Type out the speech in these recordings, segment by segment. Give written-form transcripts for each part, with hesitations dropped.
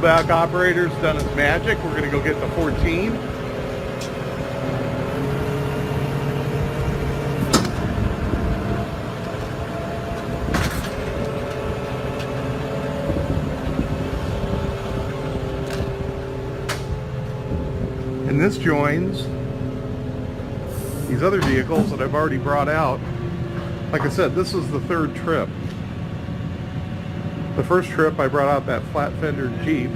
rollback operator's done its magic. We're going to go get the 14. And this joins these other vehicles that I've already brought out. Like I said, this is the third trip. The first trip I brought out that flat fender Jeep.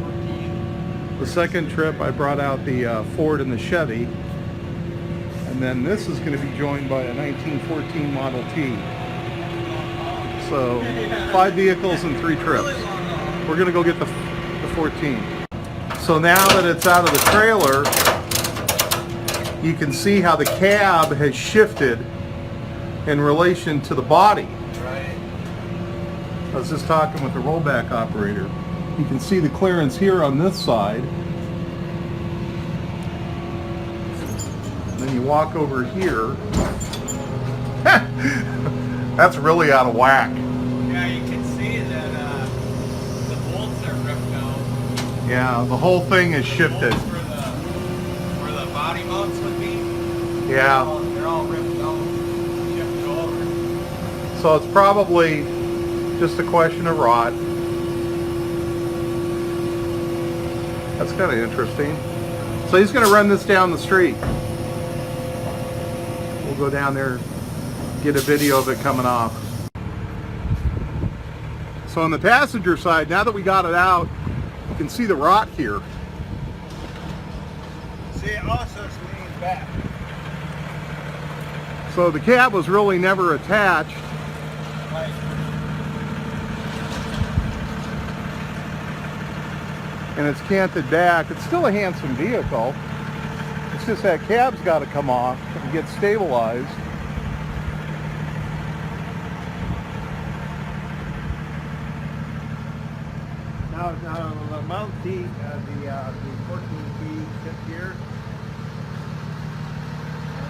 The second trip I brought out the Ford and the Chevy. And then this is going to be joined by a 1914 Model T. So 5 vehicles in 3 trips. We're going to go get the 14. So now that it's out of the trailer, you can see how the cab has shifted in relation to the body. Right. I was just talking with the rollback operator. You can see the clearance here on this side. And then you walk over here. That's really out of whack. Yeah, you can see that the bolts are ripped out. Yeah, the whole thing is shifted. Where the body mounts would be. Yeah. They're all ripped out, shifted over. So it's probably just a question of rot. That's kind of interesting. So he's going to run this down the street. We'll go down there, get a video of it coming off. So on the passenger side, now that we got it out, you can see the rot here. See, it also leans back. So the cab was really never attached. Right. And it's canted back. It's still a handsome vehicle. It's just that cab's got to come off and get stabilized. Now the Mount T, the 14T tip here.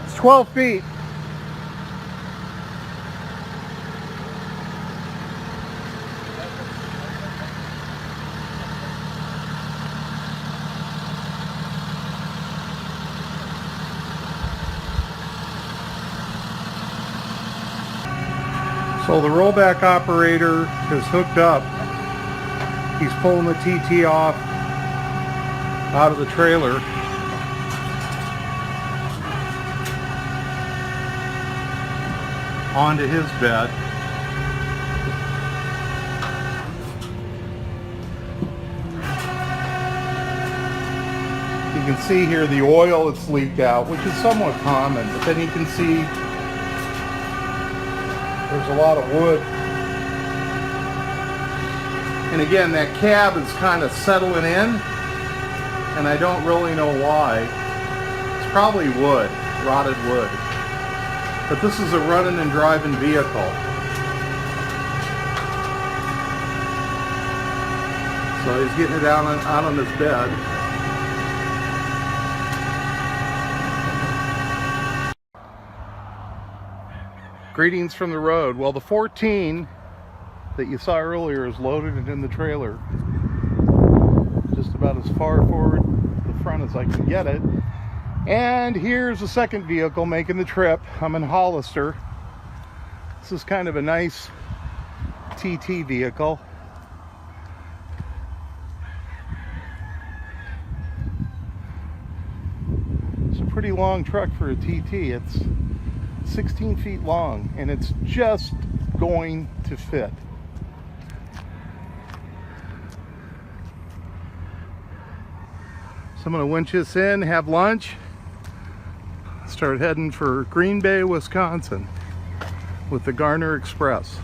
It's 12 feet. So the rollback operator is hooked up. He's pulling the TT off out of the trailer. Onto his bed. You can see here the oil that's leaked out, which is somewhat common, but then you can see there's a lot of wood. And again, that cab is kind of settling in, and I don't really know why. It's probably wood, rotted wood. But this is a running and driving vehicle. So he's getting it out on his bed. Greetings from the road. Well, the 14 that you saw earlier is loaded and in the trailer. Just about as far forward the front as I can get it. And here's the second vehicle making the trip. I'm in Hollister. This is kind of a nice TT vehicle. It's a pretty long truck for a TT. It's 16 feet long, and it's just going to fit. So I'm going to winch this in, have lunch, start heading for Green Bay, Wisconsin with the Garner Express.